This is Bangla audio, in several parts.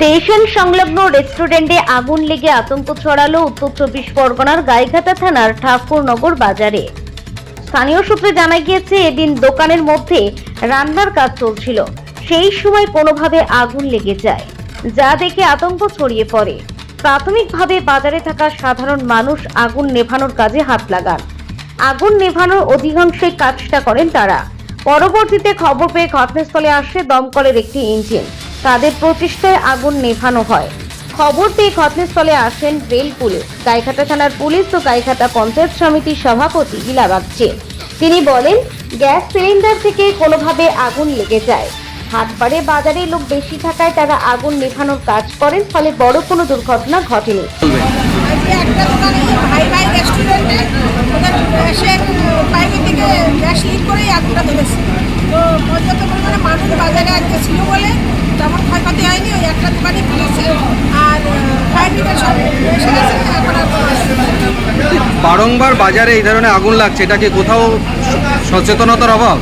স্টেশন সংলগ্ন রেস্টুরেন্টে আগুন লেগে আতঙ্ক ছড়ালো উত্তর 24 পরগনার গাইঘাটা থানার ঠাকুরনগর বাজারে। স্থানীয় সূত্রে জানা গিয়েছে, এদিন দোকানের মধ্যে রান্নার কাজ চলছিল। সেই সময় কোনোভাবে আগুন লেগে যায়, যা দেখে আতঙ্ক ছড়িয়ে পড়ে। প্রাথমিকভাবে বাজারে থাকা সাধারণ মানুষ আগুন নেভানোর কাজে হাত লাগান। আগুন নেভানোর অধিকাংশই কাজটা করেন তারা। পরবর্তীতে খবর পেয়ে ঘটনাস্থলে আসে দমকলের একটি ইঞ্জিন। তাদের প্রচেষ্টায় আগুন নেভানো হয়। খবর পেয়ে ঘটনাস্থলে আসেন রেল পুলিশ, গাইঘাটা থানার পুলিশ ও গাইঘাটা পঞ্চায়েত সমিতির সভাপতি ইলা বাগচি। তিনি বলেন, গ্যাস সিলিন্ডার থেকে কোনোভাবে আগুন লেগে যায়। হাটবারে বাজারে লোক বেশি থাকায় তারা আগুন নেভানোর কাজ করেন, ফলে বড় কোনো দুর্ঘটনা ঘটেনি। একটা দোকানে ভাই রেস্টুরেন্টে ওদের গ্যাসের পাইপের থেকে গ্যাস লিক করেই আগুনটা ধরেছে। তো পর্যাপ্ত পরিমাণে মানুষ বাজারে আজকে ছিল বলে তেমন ক্ষয়ক্ষতি হয়নি। ওই একটা দোকানই খুলেছে, আর ফায়ার ব্রিগেড সব এসে গেছে। এখন আর বারংবার বাজারে এই ধরনের আগুন লাগছে, এটা কি কোথাও সচেতনতার অভাব?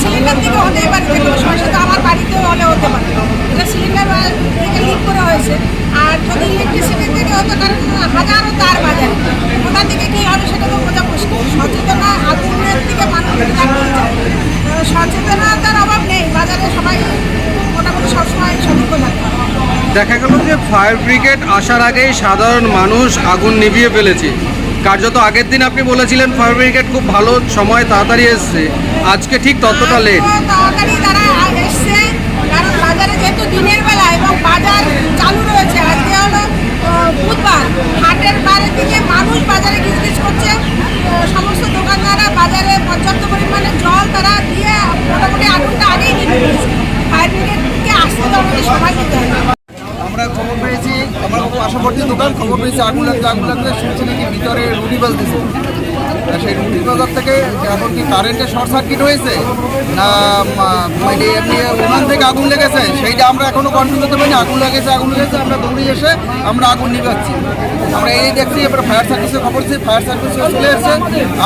সিলিন্ডার থেকে হতেই পারে, যে কোনো সমস্যা তো আমার বাড়িতেও হতে পারে। এটা সিলিন্ডার থেকে লিক করে হয়েছে। আর যদি ইলেকট্রিসিটি থেকে হতো, কারণ হাজারো তার বাজারে, কোথা থেকে কী হবে সেটা তো বোঝা মুশকিল। সচেতনতা আগুনের দিকে মানুষ সচেতনতার অভাব নেই বাজারে, সবাই মোটামুটি সবসময় সতর্ক থাকে। দেখা গেল যে ফায়ার ব্রিগেড আসার আগেই সাধারণ মানুষ আগুন নিভিয়ে ফেলেছে। কার্যত আগের দিন আপনি বলেছিলেন ফায়ার ব্রিগেড খুব ভালো সময় তাড়াতাড়ি এসছে, আজকে ঠিক ততটা লেট। তাড়াতাড়ি তারা এসছে, কারণ বাজারে যেহেতু দিনের বেলা এবং বাজার চালু রয়েছে। আজকে হলো বুধবার, হাটের বাইরের দিকে মানুষ বাজারে গিজগিজ করছে। সমস্ত দোকানদাররা বাজারে পর্যাপ্ত পরিমাণে জল তারা দিয়ে মোটামুটি আগুনটা আগেই নিভে ফেলেছে। ফায়ার ব্রিগেডকে আসতে তো আমাদের সময় দিতে হবে। আমরা খবর পেয়েছি, আমার পার্শ্ববর্তী দোকান খবর পেয়েছি আগুন লাগতে শুনছি নাকি ভিতরে রুটি বাজতেছে। সেই রুটি বাজার থেকে এখন কি কারেন্টের শর্ট সার্কিট হয়েছে না এমনি উনান থেকে আগুন লেগেছে, সেইটা আমরা এখনও কনফার্ম করতে পারিনি। আগুন লেগেছে আমরা দৌড়ে এসে আমরা আগুন নিভাচ্ছি। আমরা এই দেখছি, এবার ফায়ার সার্ভিসে খবর দিচ্ছি, ফায়ার সার্ভিসে চলে এসছে,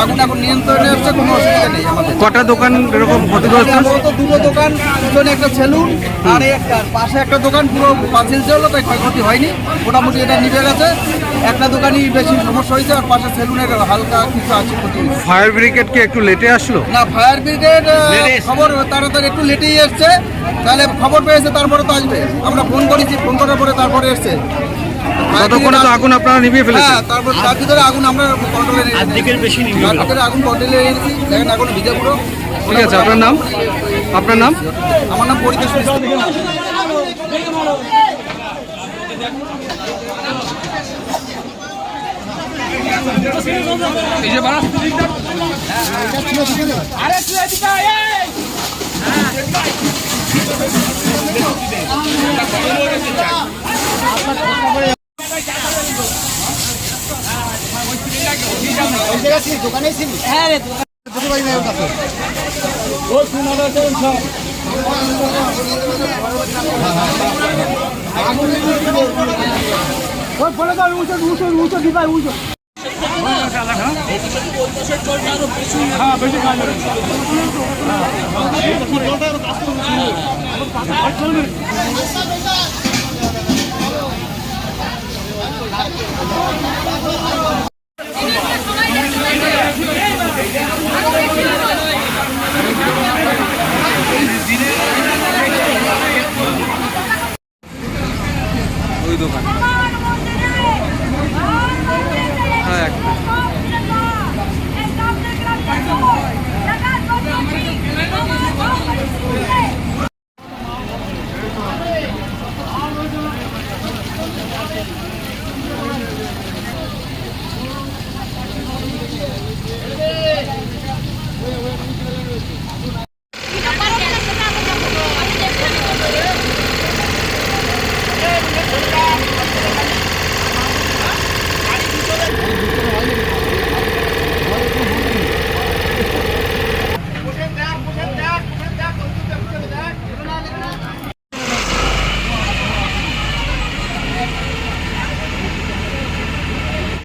আগুন এখন নিয়ন্ত্রণে আসছে, কোনো অসুবিধা নেই আমাদের। কটা দোকান এরকম ক্ষতিগ্রস্ত? দুটো দোকান, পিছনে একটা সেলুন আর একটা পাশে একটা দোকান পুরো পাঁচিল ছিল, তাই ক্ষয়ক্ষতি হয়নি, মোটামুটি এটা নিভে গেছে। একটা দোকানই বেশি সমস্যা হয়েছে, আর পাশে সেলুনের হালকা কিছু আছে ক্ষতি হয়েছে। ফায়ার ব্রিগেড কি একটু লেটে আসলো? না, ফায়ার ব্রিগেড খবর তাড়াতাড়ি একটু লেটেই এসছে, তাহলে খবর পেয়েছে তারপরে তো আসবে। আমরা ফোন করেছি, ফোন করার পরে তারপরে এসছে। ততক্ষণে তো আগুন আপনারা নিভিয়ে ফেলেছেন। হ্যাঁ, তারপর তার ভিতরে আগুন আমরা কন্ট্রোলে আগুন কন্ট্রোলে এনেছি। দেখেন এখন ভিজে পুরো। ঠিক আছে, আপনার নাম? আপনার নাম? আমার নাম পরিতোষ মিশ্র। দোকানে ছিলি? হ্যাঁ রে, দোকানে